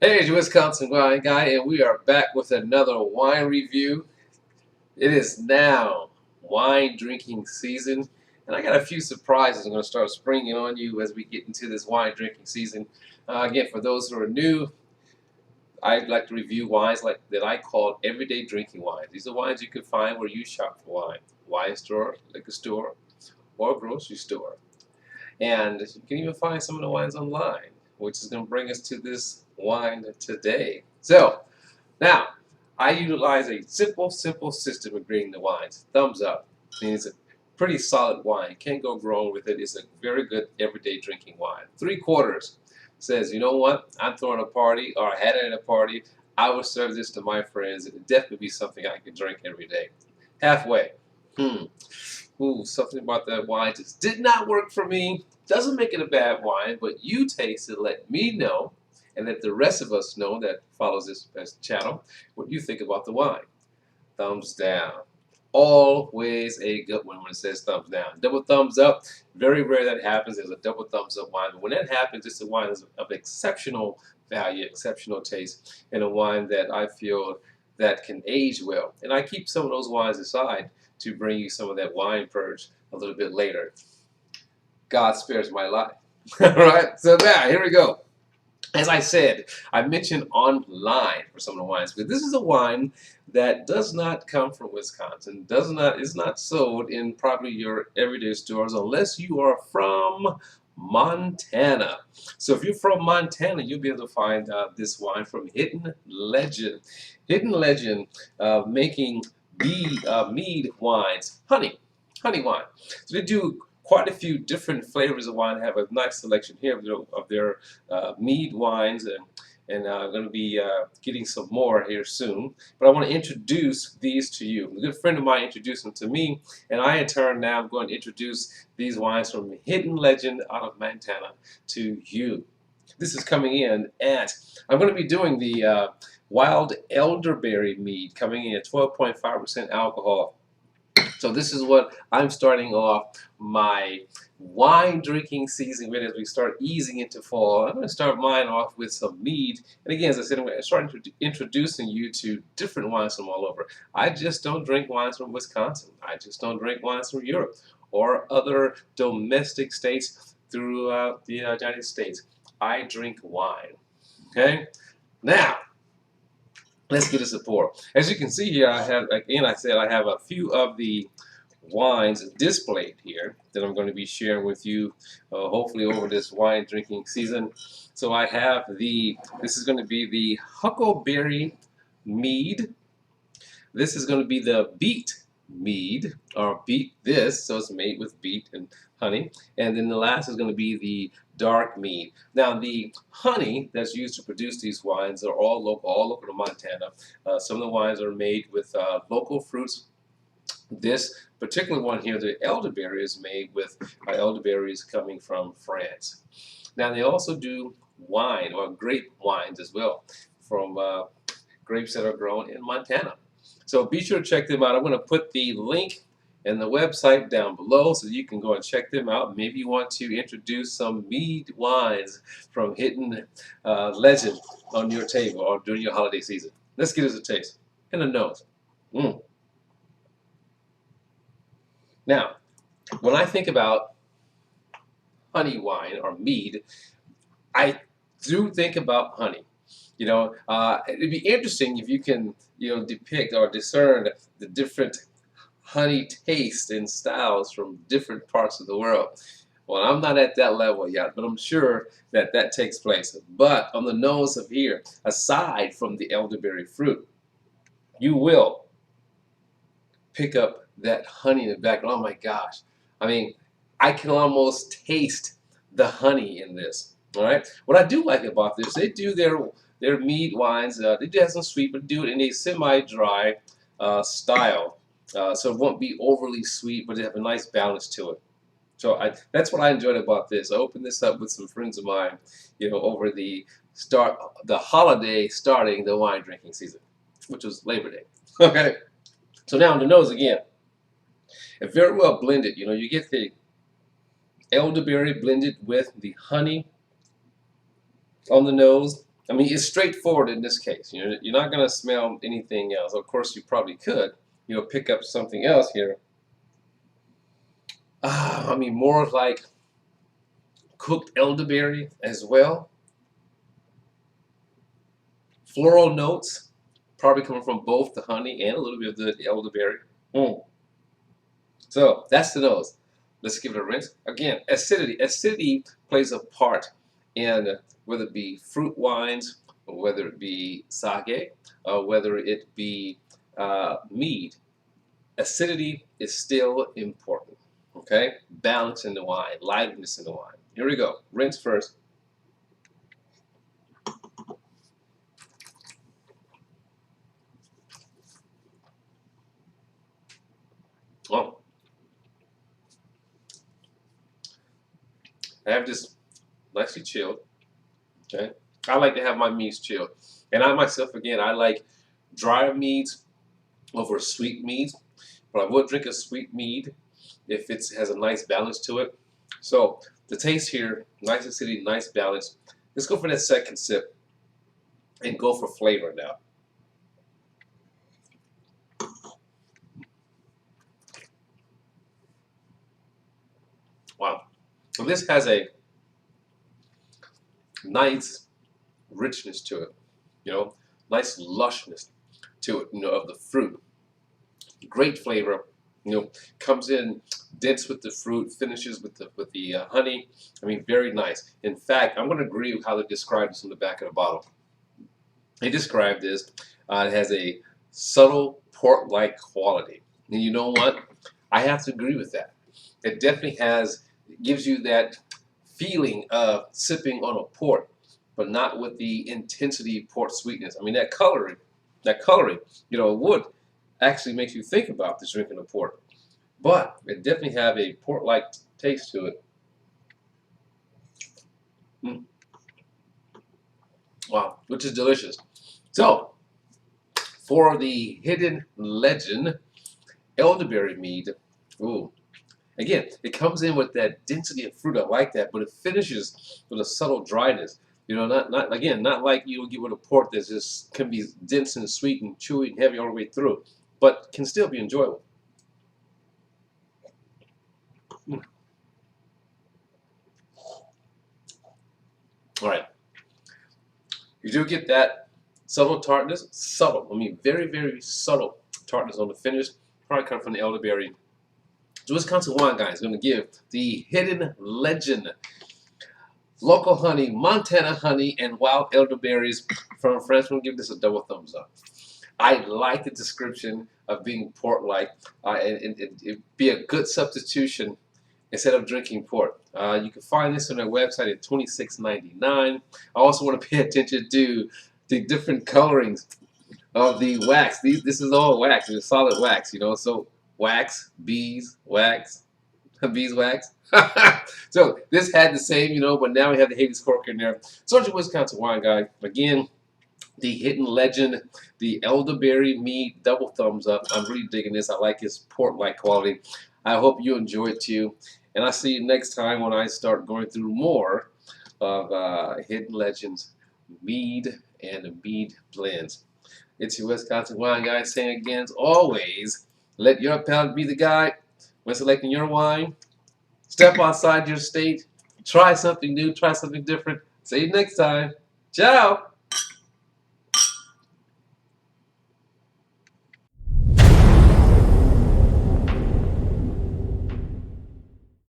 Hey, it's your Wisconsin wine guy, and we are back with another wine review. It is now wine drinking season, and I got a few surprises I'm going to start springing on you as we get into this wine drinking season. Again, for those who are new, I'd like to review wines like that I call everyday drinking wines. These are wines you can find where you shop for wine store, liquor store, or grocery store. And you can even find some of the wines online, which is going to bring us to this wine today. So, now, I utilize a simple system of grading the wines. Thumbs up means a pretty solid wine. Can't go wrong with it. It's a very good everyday drinking wine. 3/4 says, you know what? I'm throwing a party, or I had it at a party. I would serve this to my friends. It would definitely be something I could drink every day. Halfway. Ooh, something about that wine just did not work for me. Doesn't make it a bad wine, but you taste it, let me know, and let the rest of us know that follows this channel what you think about the wine. Thumbs down. Always a good one when it says thumbs down. Double thumbs up. Very rare that happens. There's a double thumbs up wine, but when that happens, it's a wine of exceptional value, exceptional taste, and a wine that I feel that can age well. And I keep some of those wines aside to bring you some of that wine purge a little bit later. God spares my life. All right, so now here we go. As I said, I mentioned online for some of the wines, but this is a wine that does not come from Wisconsin, is not sold in probably your everyday stores unless you are from Montana. So if you're from Montana, you'll be able to find this wine from Hidden Legend. Hidden Legend making mead wines, honey wine. So they do quite a few different flavors of wine. Have a nice selection here of their mead wines, and I'm going to be getting some more here soon. But I want to introduce these to you. A good friend of mine introduced them to me, and I in turn now am going to introduce these wines from Hidden Legend out of Montana to you. This is coming in at, I'm going to be doing the Wild Elderberry mead, coming in at 12.5% alcohol. So this is what I'm starting off my wine drinking season with as we start easing into fall. I'm going to start mine off with some mead. And again, as I said, I'm going to start introducing you to different wines from all over. I just don't drink wines from Wisconsin. I just don't drink wines from Europe or other domestic states throughout the United States. I drink wine. Okay? Now, let's get us a pour. As you can see here, I have, again, I said I have a few of the wines displayed here that I'm going to be sharing with you, hopefully over this wine drinking season. So I have this is going to be the Huckleberry Mead. This is going to be the Beet Mead, or Beet This, so it's made with beet and honey. And then the last is going to be the dark mead. Now, the honey that's used to produce these wines are all local to Montana. Some of the wines are made with local fruits. This particular one here, the elderberry, is made with elderberries coming from France. Now, they also do wine or grape wines as well from grapes that are grown in Montana. So be sure to check them out. I'm going to put the link and the website down below so you can go and check them out. Maybe you want to introduce some mead wines from Hidden Legend on your table or during your holiday season. Let's give us a taste and a nose. Now, when I think about honey wine or mead, I do think about honey. You know, it'd be interesting if you can, depict or discern the different honey tastes and styles from different parts of the world. Well, I'm not at that level yet, but I'm sure that that takes place. But on the nose of here, aside from the elderberry fruit, you will pick up that honey in the back. Oh my gosh. I mean, I can almost taste the honey in this. All right. What I do like about this, they do their mead wines. They do have some sweet, but do it in a semi-dry style. So it won't be overly sweet, but they have a nice balance to it. So that's what I enjoyed about this. I opened this up with some friends of mine, over the holiday starting the wine drinking season, which was Labor Day. Okay. So now on the nose again, and very well blended. You get the elderberry blended with the honey on the nose. I mean, it's straightforward in this case. You're not going to smell anything else. Of course, you probably could. Pick up something else here. I mean, more like cooked elderberry as well. Floral notes, probably coming from both the honey and a little bit of the elderberry. So that's the nose. Let's give it a rinse. Again, acidity. Acidity plays a part in whether it be fruit wines, or whether it be sake, or whether it be mead. Acidity is still important. Okay? Balance in the wine, lightness in the wine. Here we go. Rinse first. Oh, I have this nicely chilled. Okay, I like to have my meads chilled, and I myself, again, I like drier meads over sweet meads, but I would drink a sweet mead if it has a nice balance to it. So the taste here, nice acidity, nice balance. Let's go for that second sip and go for flavor now. Wow. So this has a nice richness to it, nice lushness to it, of the fruit. Great flavor, comes in dense with the fruit, finishes with the honey. I mean, very nice. In fact, I'm going to agree with how they described this on the back of the bottle. They described this, it has a subtle port-like quality. And you know what? I have to agree with that. It definitely gives you that feeling of sipping on a port, but not with the intensity port sweetness. I mean, that coloring, would actually makes you think about this drinking a port. But it definitely have a port-like taste to it. Wow, which is delicious. So, for the hidden legend, elderberry mead, ooh, again, it comes in with that density of fruit. I like that, but it finishes with a subtle dryness. Not like you get with a port that just can be dense and sweet and chewy and heavy all the way through, but can still be enjoyable. All right, you do get that subtle tartness, very, very subtle tartness on the finish. Probably come from the elderberry. So Wisconsin Wine Guy is going to give the hidden legend local honey, Montana honey, and wild elderberries from France. We'll give this a double thumbs up. I like the description of being port-like, and it'd be a good substitution instead of drinking port. You can find this on their website at $26.99. I also want to pay attention to the different colorings of the wax. This is all wax. It's solid wax, so wax, beeswax. So this had the same, but now we have the Hades cork in there. So it's your Wisconsin Wine Guy. Again, the hidden legend, the elderberry mead, double thumbs up. I'm really digging this. I like his port-like quality. I hope you enjoy it too. And I'll see you next time when I start going through more of hidden legends, mead and mead blends. It's your Wisconsin Wine Guy saying again, as always, let your palate be the guide when selecting your wine. Step outside your state. Try something new. Try something different. See you next time. Ciao.